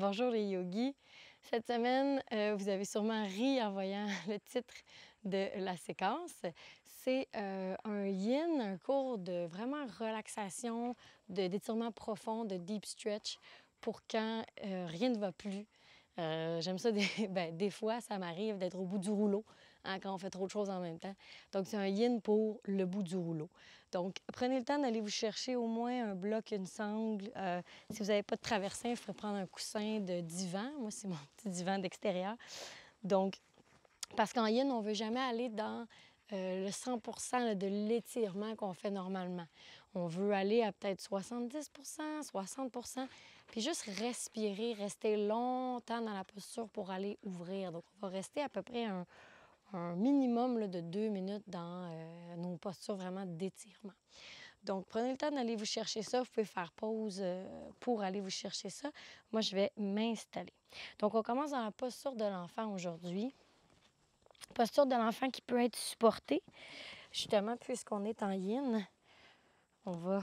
Bonjour les yogis. Cette semaine, vous avez sûrement ri en voyant le titre de la séquence. C'est un yin, un cours de vraiment relaxation, d'étirement profond, de deep stretch pour quand rien ne va plus. J'aime ça, des fois, ça m'arrive d'être au bout du rouleau quand on fait trop de choses en même temps. Donc, c'est un yin pour le bout du rouleau. Donc, prenez le temps d'aller vous chercher au moins un bloc, une sangle. Si vous n'avez pas de traversin, il faudrait prendre un coussin de divan. Moi, c'est mon petit divan d'extérieur. Donc, parce qu'en yin, on ne veut jamais aller dans le 100 là, de l'étirement qu'on fait normalement. On veut aller à peut-être 70 60 puis juste respirer, rester longtemps dans la posture pour aller ouvrir. Donc, on va rester à peu près un minimum là, de 2 minutes dans nos postures vraiment d'étirement. Donc, prenez le temps d'aller vous chercher ça. Vous pouvez faire pause pour aller vous chercher ça. Moi, je vais m'installer. Donc, on commence dans la posture de l'enfant aujourd'hui. Posture de l'enfant qui peut être supportée. Justement, puisqu'on est en yin, on va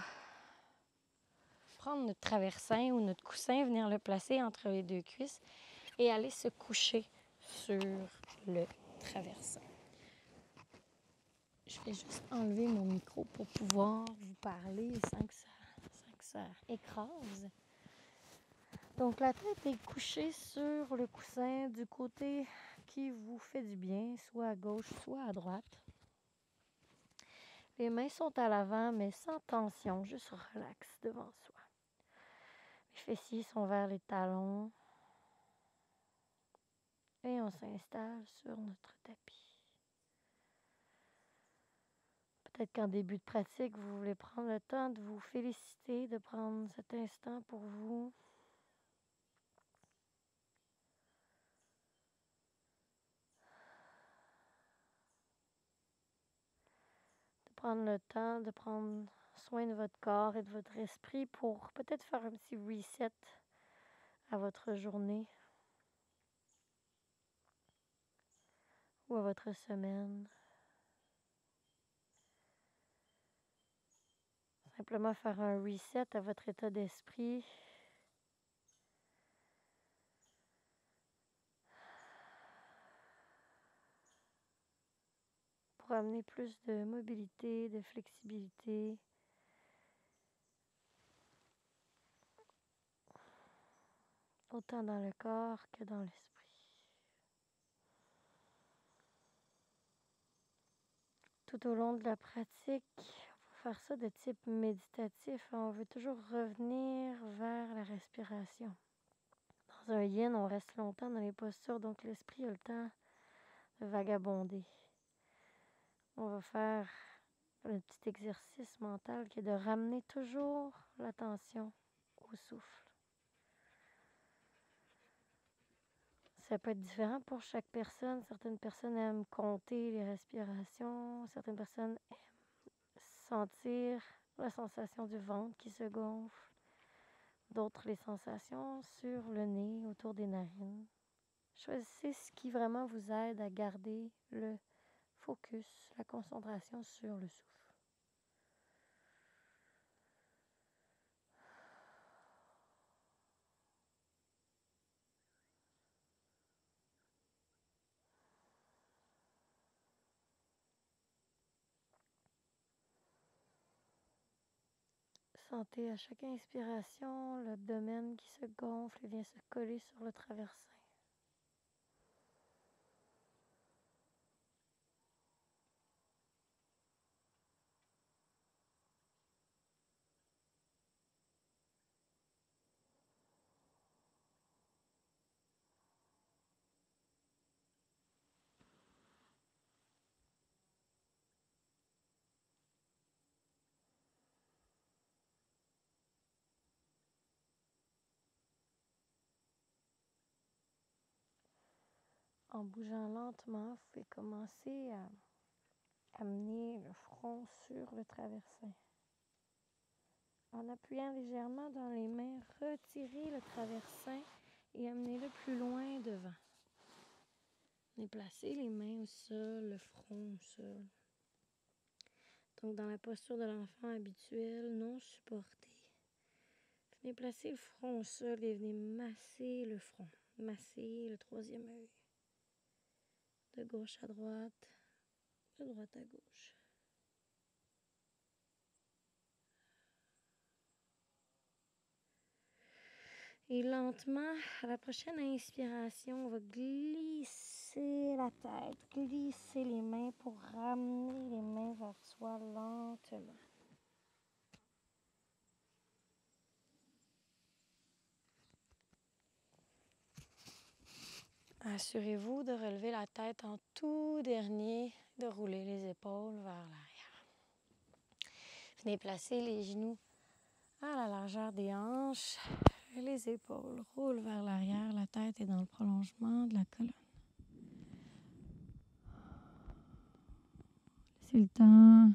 prendre notre traversin ou notre coussin, venir le placer entre les deux cuisses et aller se coucher sur le traversin. Je vais juste enlever mon micro pour pouvoir vous parler sans que ça écrase. Donc, la tête est couchée sur le coussin du côté qui vous fait du bien, soit à gauche, soit à droite. Les mains sont à l'avant, mais sans tension, juste relax devant soi. Les fessiers sont vers les talons. Et on s'installe sur notre tapis. Peut-être qu'en début de pratique, vous voulez prendre le temps de vous féliciter, de prendre cet instant pour vous. De prendre le temps de prendre soin de votre corps et de votre esprit pour peut-être faire un petit reset à votre journée ou à votre semaine. Simplement faire un reset à votre état d'esprit. Pour amener plus de mobilité, de flexibilité. Autant dans le corps que dans l'esprit. Tout au long de la pratique, pour faire ça de type méditatif, on veut toujours revenir vers la respiration. Dans un yin, on reste longtemps dans les postures, donc l'esprit a le temps de vagabonder. On va faire un petit exercice mental qui est de ramener toujours l'attention au souffle. Ça peut être différent pour chaque personne. Certaines personnes aiment compter les respirations. Certaines personnes aiment sentir la sensation du ventre qui se gonfle. D'autres, les sensations sur le nez, autour des narines. Choisissez ce qui vraiment vous aide à garder le focus, la concentration sur le souffle. Sentez à chaque inspiration l'abdomen qui se gonfle et vient se coller sur le traversin. En bougeant lentement, vous pouvez commencer à amener le front sur le traversin. En appuyant légèrement dans les mains, retirez le traversin et amenez-le plus loin devant. Déplacez les mains au sol, le front au sol. Donc, dans la posture de l'enfant habituel, non supporté. Venez placer le front au sol et venez masser le front. Masser le troisième œil. De gauche à droite, de droite à gauche. Et lentement, à la prochaine inspiration, on va glisser la tête, glisser les mains pour ramener les mains vers soi lentement. Assurez-vous de relever la tête en tout dernier, de rouler les épaules vers l'arrière. Venez placer les genoux à la largeur des hanches. Les épaules roulent vers l'arrière, la tête est dans le prolongement de la colonne. Laissez le temps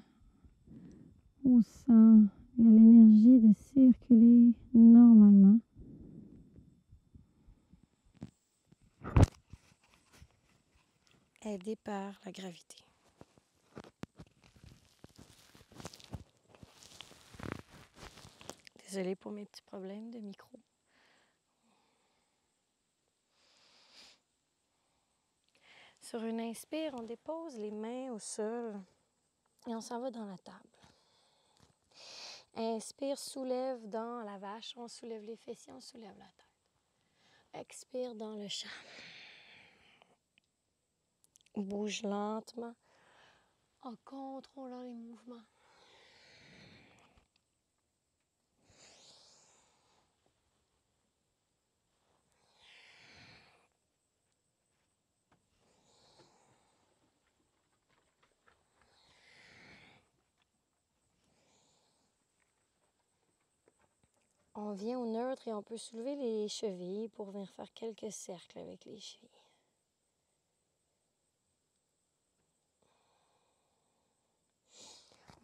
au sang et à l'énergie de circuler normalement. Aidé par la gravité. Désolée pour mes petits problèmes de micro. Sur une inspire, on dépose les mains au sol et on s'en va dans la table. Inspire, soulève dans la vache, on soulève les fessiers, on soulève la tête. Expire dans le chat. Bouge lentement en contrôlant les mouvements. On vient au neutre et on peut soulever les chevilles pour venir faire quelques cercles avec les chevilles.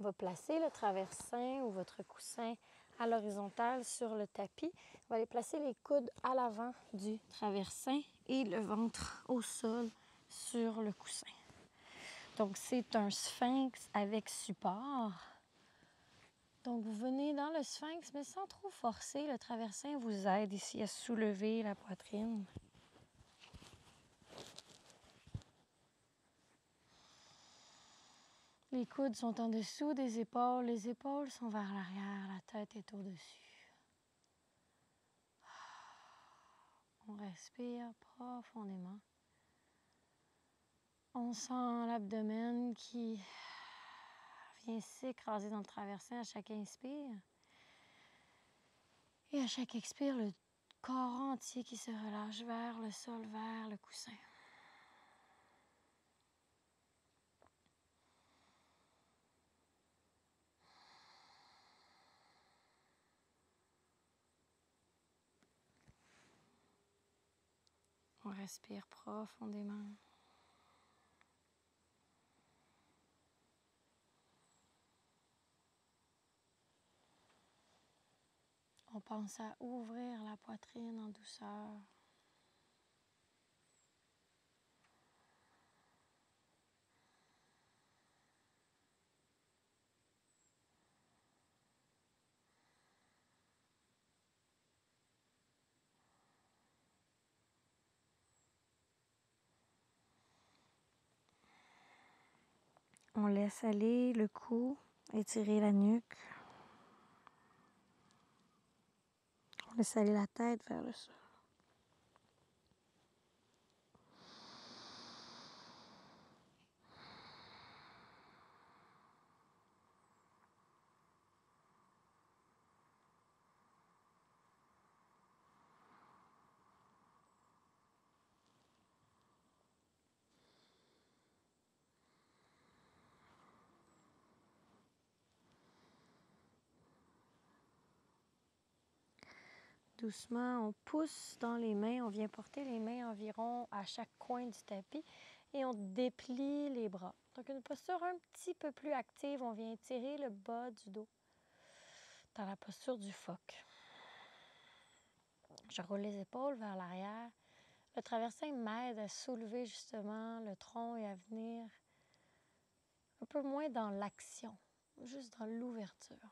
On va placer le traversin ou votre coussin à l'horizontale sur le tapis. On va aller placer les coudes à l'avant du traversin et le ventre au sol sur le coussin. Donc, c'est un sphinx avec support. Donc, vous venez dans le sphinx, mais sans trop forcer. Le traversin vous aide ici à soulever la poitrine. Les coudes sont en dessous des épaules. Les épaules sont vers l'arrière. La tête est au-dessus. On respire profondément. On sent l'abdomen qui vient s'écraser dans le traversin à chaque inspire. Et à chaque expire, le corps entier qui se relâche vers le sol, vers le coussin. On respire profondément. On pense à ouvrir la poitrine en douceur. On laisse aller le cou, étirer la nuque. On laisse aller la tête vers le sol. Doucement, on pousse dans les mains, on vient porter les mains environ à chaque coin du tapis et on déplie les bras. Donc une posture un petit peu plus active, on vient étirer le bas du dos dans la posture du phoque. Je roule les épaules vers l'arrière. Le traversin m'aide à soulever justement le tronc et à venir un peu moins dans l'action, juste dans l'ouverture.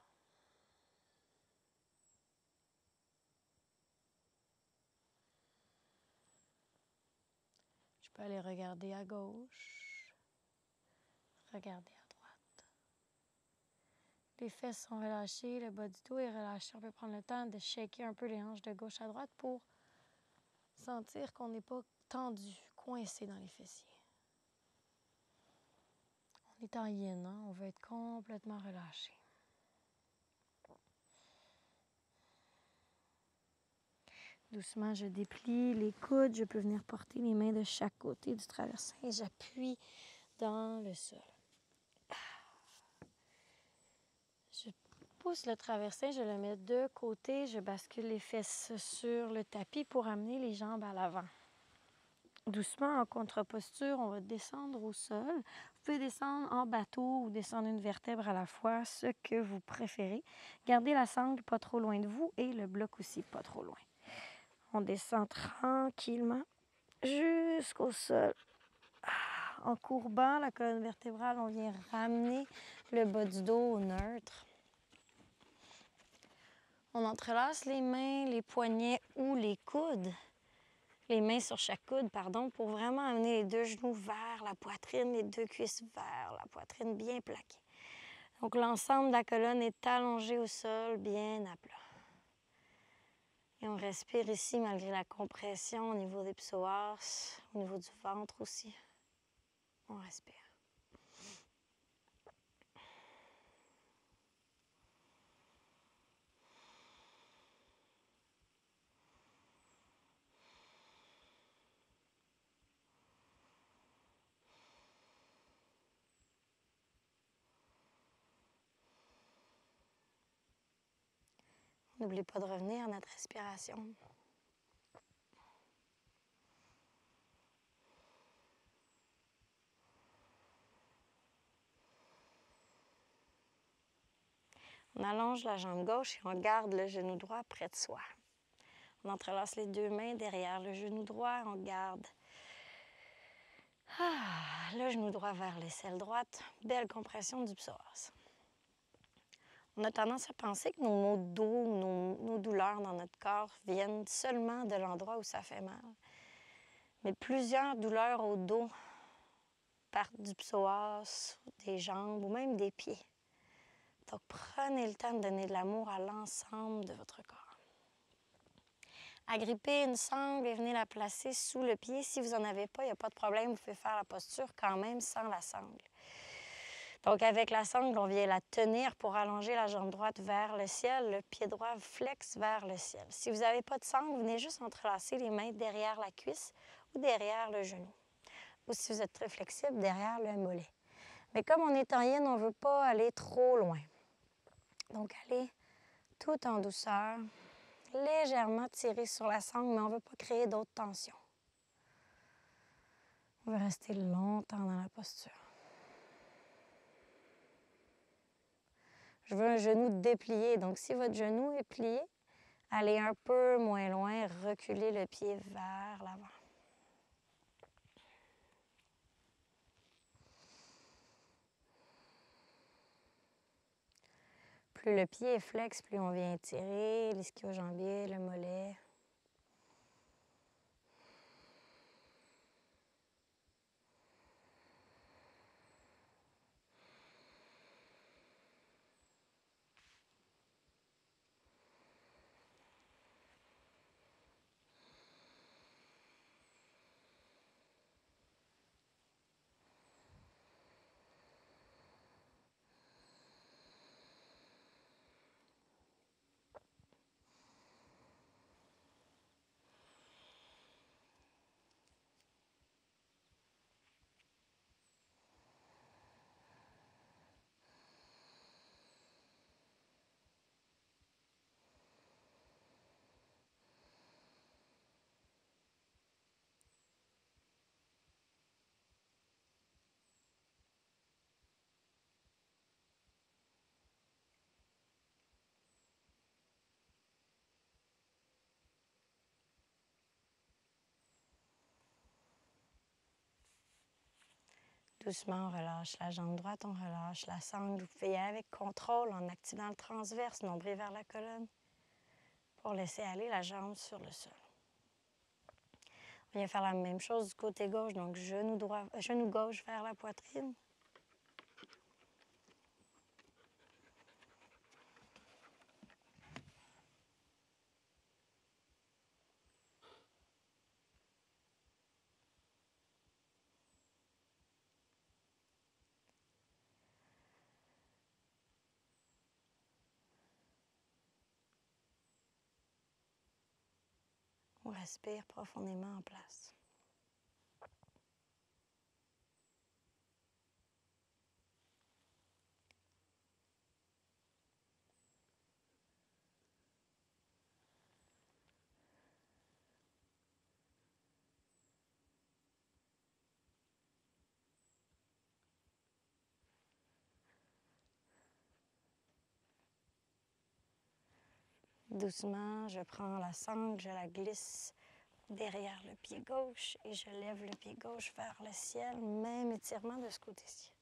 peut aller regarder à gauche, regarder à droite. Les fesses sont relâchées, le bas du dos est relâché. On peut prendre le temps de shaker un peu les hanches de gauche à droite pour sentir qu'on n'est pas tendu, coincé dans les fessiers. On est en yin, hein? On veut être complètement relâché. Doucement, je déplie les coudes. Je peux venir porter les mains de chaque côté du traversin et j'appuie dans le sol. Je pousse le traversin, je le mets de côté. Je bascule les fesses sur le tapis pour amener les jambes à l'avant. Doucement, en contre-posture, on va descendre au sol. Vous pouvez descendre en bateau ou descendre une vertèbre à la fois, ce que vous préférez. Gardez la sangle pas trop loin de vous et le bloc aussi pas trop loin. On descend tranquillement jusqu'au sol. En courbant la colonne vertébrale, on vient ramener le bas du dos au neutre. On entrelace les mains, les poignets ou les coudes. Les mains sur chaque coude, pour vraiment amener les deux genoux vers la poitrine, les deux cuisses vers la poitrine, bien plaquées. Donc, l'ensemble de la colonne est allongé au sol, bien à plat. Et on respire ici malgré la compression au niveau des psoas, au niveau du ventre aussi. On respire. N'oubliez pas de revenir à notre respiration. On allonge la jambe gauche et on garde le genou droit près de soi. On entrelace les deux mains derrière le genou droit. On garde le genou droit vers l'aisselle droite. Belle compression du psoas. On a tendance à penser que nos maux de dos, nos douleurs dans notre corps viennent seulement de l'endroit où ça fait mal. Mais plusieurs douleurs au dos partent du psoas, des jambes ou même des pieds. Donc, prenez le temps de donner de l'amour à l'ensemble de votre corps. Agrippez une sangle et venez la placer sous le pied. Si vous n'en avez pas, il n'y a pas de problème. Vous pouvez faire la posture quand même sans la sangle. Donc, avec la sangle, on vient la tenir pour allonger la jambe droite vers le ciel, le pied droit flex vers le ciel. Si vous n'avez pas de sangle, venez juste entrelacer les mains derrière la cuisse ou derrière le genou. Ou si vous êtes très flexible, derrière le mollet. Mais comme on est en yin, on ne veut pas aller trop loin. Donc, allez tout en douceur, légèrement tirer sur la sangle, mais on ne veut pas créer d'autres tensions. On veut rester longtemps dans la posture. Je veux un genou déplié. Donc, si votre genou est plié, allez un peu moins loin, reculez le pied vers l'avant. Plus le pied est flex, plus on vient étirer l'ischio-jambier, le mollet. Doucement, on relâche la jambe droite, on relâche la sangle. Vous pouvez y aller avec contrôle en activant le transverse, nombril vers la colonne, pour laisser aller la jambe sur le sol. viens faire la même chose du côté gauche, donc genou gauche vers la poitrine. On respire profondément en place. Doucement, je prends la sangle, je la glisse derrière le pied gauche et je lève le pied gauche vers le ciel, même étirement de ce côté-ci.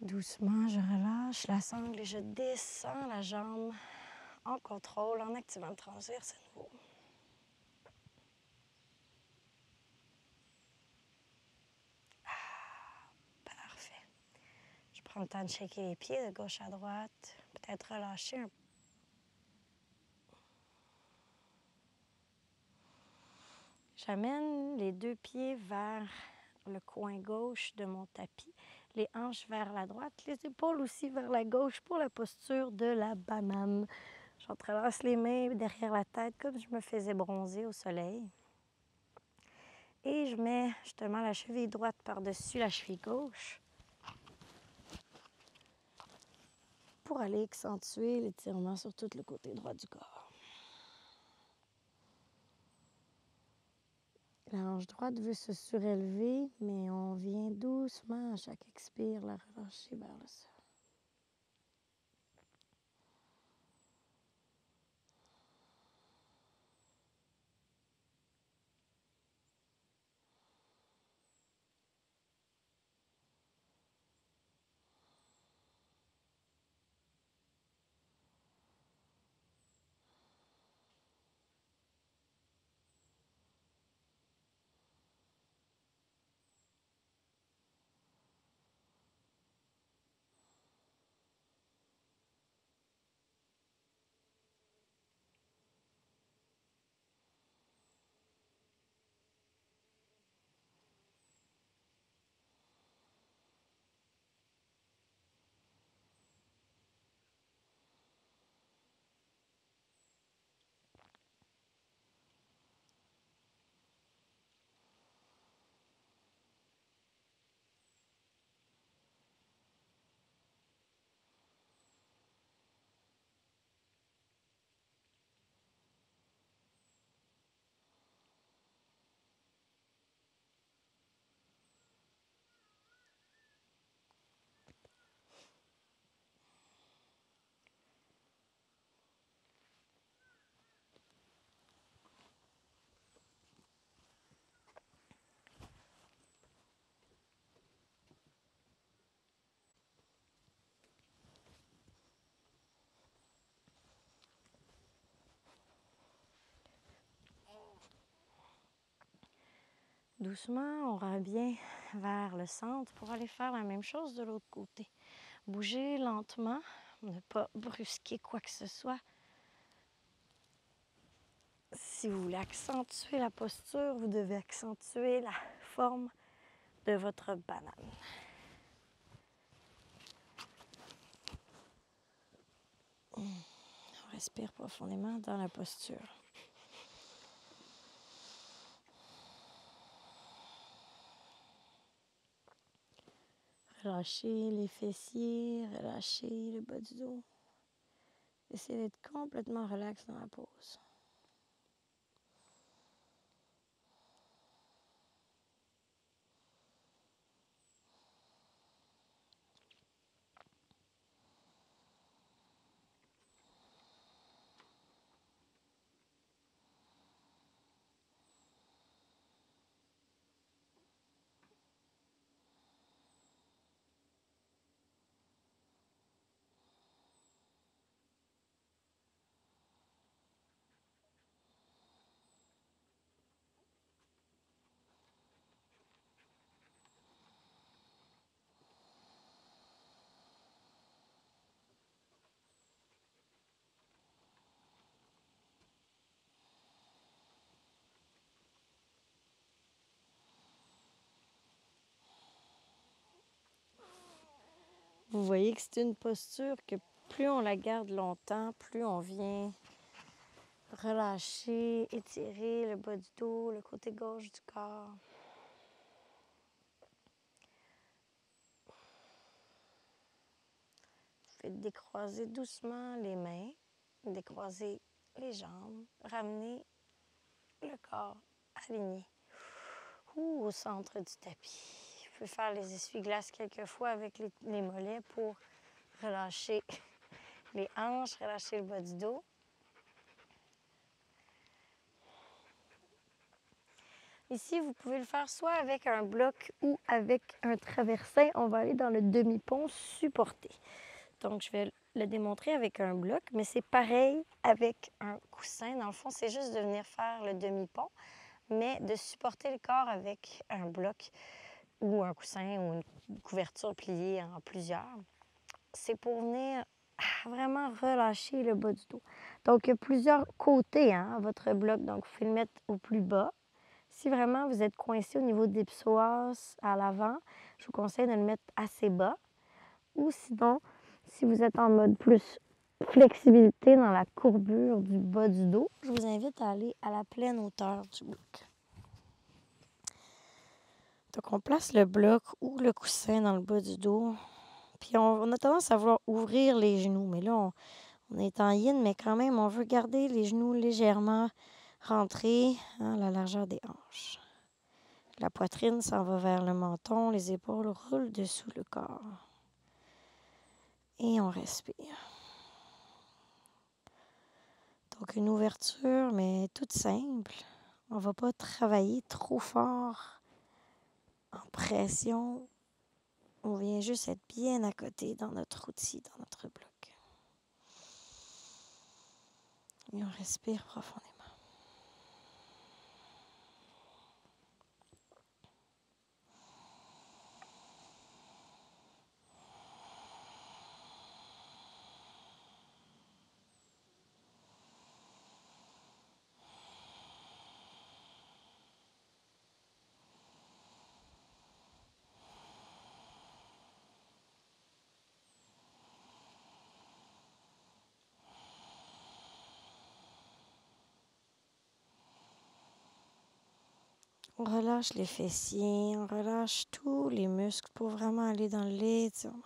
Doucement, je relâche la sangle et je descends la jambe en contrôle, en activant le transverse à nouveau. Parfait. Je prends le temps de shaker les pieds de gauche à droite, peut-être relâcher un peu. J'amène les deux pieds vers le coin gauche de mon tapis, les hanches vers la droite, les épaules aussi vers la gauche pour la posture de la banane. J'entrelace les mains derrière la tête comme je me faisais bronzer au soleil. Et je mets justement la cheville droite par-dessus la cheville gauche pour aller accentuer l'étirement sur tout le côté droit du corps. La hanche droite veut se surélever, mais on vient doucement à chaque expire la relâcher vers le sol. Doucement, on revient vers le centre pour aller faire la même chose de l'autre côté. Bougez lentement, ne pas brusquer quoi que ce soit. Si vous voulez accentuer la posture, vous devez accentuer la forme de votre banane. On respire profondément dans la posture. Relâchez les fessiers, relâchez le bas du dos. Essayez d'être complètement relax dans la pose. Vous voyez que c'est une posture que plus on la garde longtemps, plus on vient relâcher, étirer le bas du dos, le côté gauche du corps. Faites décroiser doucement les mains, décroiser les jambes, ramener le corps aligné ou au centre du tapis. Vous pouvez faire les essuie-glaces quelques fois avec les mollets pour relâcher les hanches, relâcher le bas du dos. Ici, vous pouvez le faire soit avec un bloc ou avec un traversin. On va aller dans le demi-pont supporté. Donc, je vais le démontrer avec un bloc, mais c'est pareil avec un coussin. Dans le fond, c'est juste de venir faire le demi-pont, mais de supporter le corps avec un bloc ou un coussin ou une couverture pliée en plusieurs. C'est pour venir vraiment relâcher le bas du dos. Donc, il y a plusieurs côtés à votre bloc. Donc, vous pouvez le mettre au plus bas. Si vraiment vous êtes coincé au niveau des psoas à l'avant, je vous conseille de le mettre assez bas. Ou sinon, si vous êtes en mode plus flexibilité dans la courbure du bas du dos, je vous invite à aller à la pleine hauteur du bloc. Donc, on place le bloc ou le coussin dans le bas du dos. Puis, on a tendance à vouloir ouvrir les genoux. Mais là, on est en yin, mais quand même, on veut garder les genoux légèrement rentrés à la largeur des hanches. La poitrine s'en va vers le menton, les épaules roulent dessous le corps. Et on respire. Donc une ouverture, mais toute simple. On ne va pas travailler trop fort en pression. On vient juste être bien à côté dans notre outil, dans notre bloc. Et on respire profondément. On relâche les fessiers, on relâche tous les muscles pour vraiment aller dans l'étirement.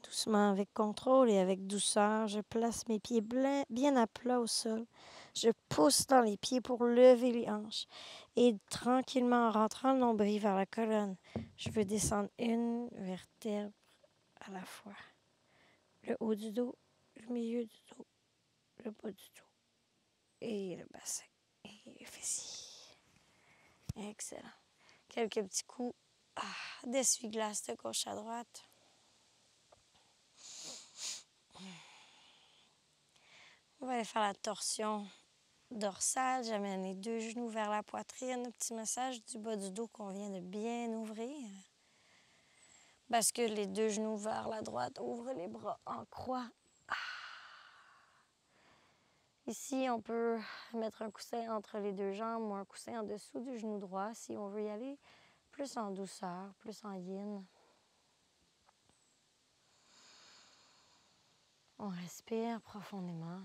Doucement, avec contrôle et avec douceur, je place mes pieds bien à plat au sol. Je pousse dans les pieds pour lever les hanches. Et tranquillement, en rentrant le nombril vers la colonne, je veux descendre une vertèbre à la fois. le haut du dos, le milieu du dos, le bas du dos et le bassin et les fessiers. Excellent. Quelques petits coups d'essuie-glace de gauche à droite. On va aller faire la torsion dorsale. J'amène les deux genoux vers la poitrine. Un petit massage du bas du dos qu'on vient de bien ouvrir. Bascule les deux genoux vers la droite. Ouvre les bras en croix. Ici, on peut mettre un coussin entre les deux jambes ou un coussin en dessous du genou droit si on veut y aller plus en douceur, plus en yin. On respire profondément.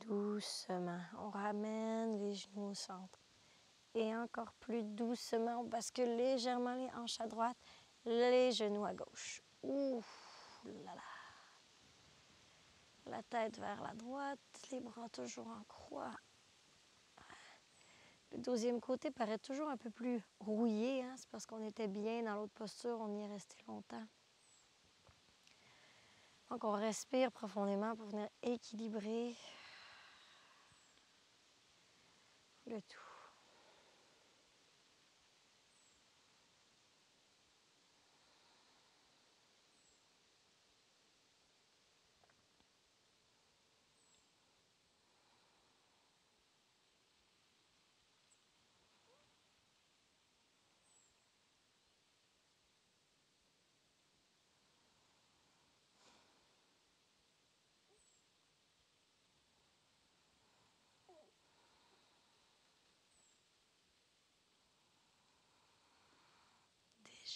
Doucement, on ramène les genoux au centre. Et encore plus doucement, on bascule légèrement les hanches à droite, les genoux à gauche. Ouh là là. La tête vers la droite, les bras toujours en croix. Le deuxième côté paraît toujours un peu plus rouillé, hein? C'est parce qu'on était bien dans l'autre posture, on y est resté longtemps. Donc on respire profondément pour venir équilibrer le tout.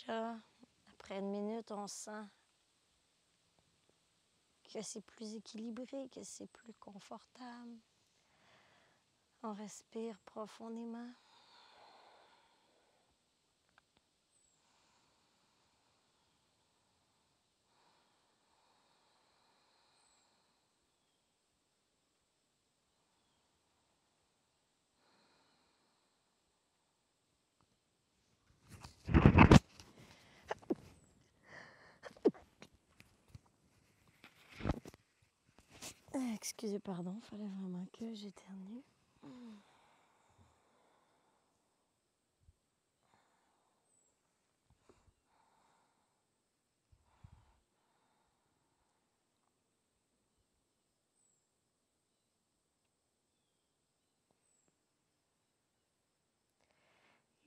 Déjà, après une minute, on sent que c'est plus équilibré, que c'est plus confortable. On respire profondément. Excusez, pardon, il fallait vraiment que j'éternue.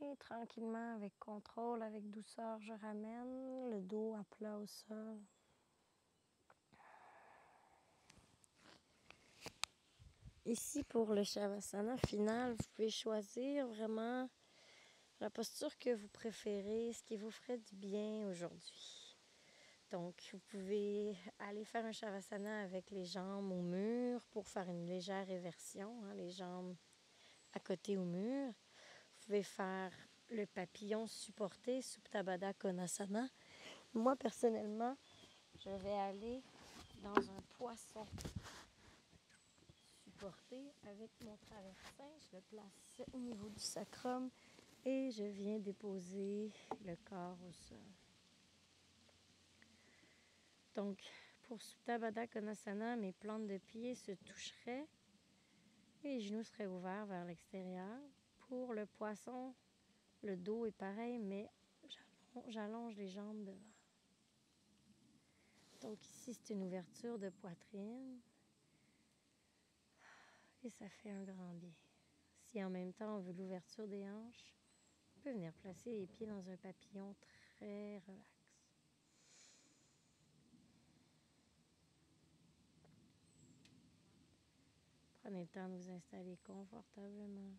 Et tranquillement, avec contrôle, avec douceur, je ramène le dos à plat au sol. Ici, pour le Shavasana final, vous pouvez choisir vraiment la posture que vous préférez, ce qui vous ferait du bien aujourd'hui. Donc, vous pouvez aller faire un Shavasana avec les jambes au mur pour faire une légère réversion, hein, les jambes à côté au mur. Vous pouvez faire le papillon supporté, Supta Baddha Konasana. Moi, personnellement, je vais aller dans un poisson supporté avec mon traversin. Je le place au niveau du sacrum et je viens déposer le corps au sol. Donc, pour Supta Baddha Konasana, mes plantes de pied se toucheraient et les genoux seraient ouverts vers l'extérieur. Pour le poisson, le dos est pareil, mais j'allonge les jambes devant. Donc ici, c'est une ouverture de poitrine. Et ça fait un grand bien. Si en même temps on veut l'ouverture des hanches, on peut venir placer les pieds dans un papillon très relax. Prenez le temps de vous installer confortablement.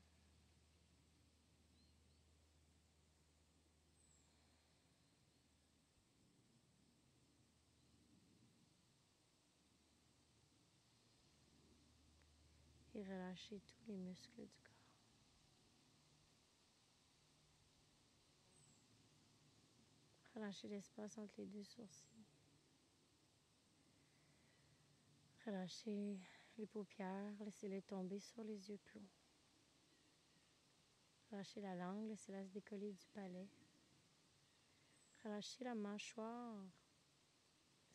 Et relâchez tous les muscles du corps. Relâchez l'espace entre les deux sourcils. Relâchez les paupières, laissez-les tomber sur les yeux clos. Relâchez la langue, laissez-la se décoller du palais. Relâchez la mâchoire.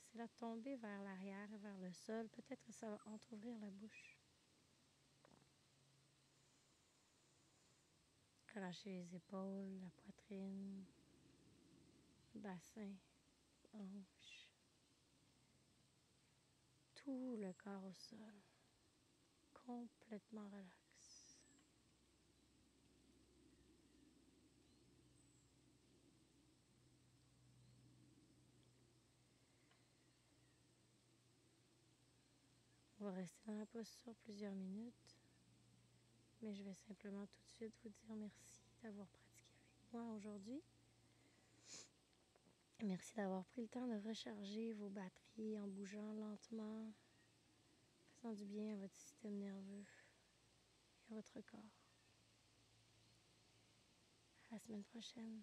Laissez-la tomber vers l'arrière, vers le sol. Peut-être que ça va entrouvrir la bouche. Relâchez les épaules, la poitrine, le bassin, hanches. Tout le corps au sol. Complètement relax. On va rester dans la posture plusieurs minutes, mais je vais simplement tout de suite vous dire merci d'avoir pratiqué avec moi aujourd'hui. Merci d'avoir pris le temps de recharger vos batteries en bougeant lentement, faisant du bien à votre système nerveux et à votre corps. À la semaine prochaine.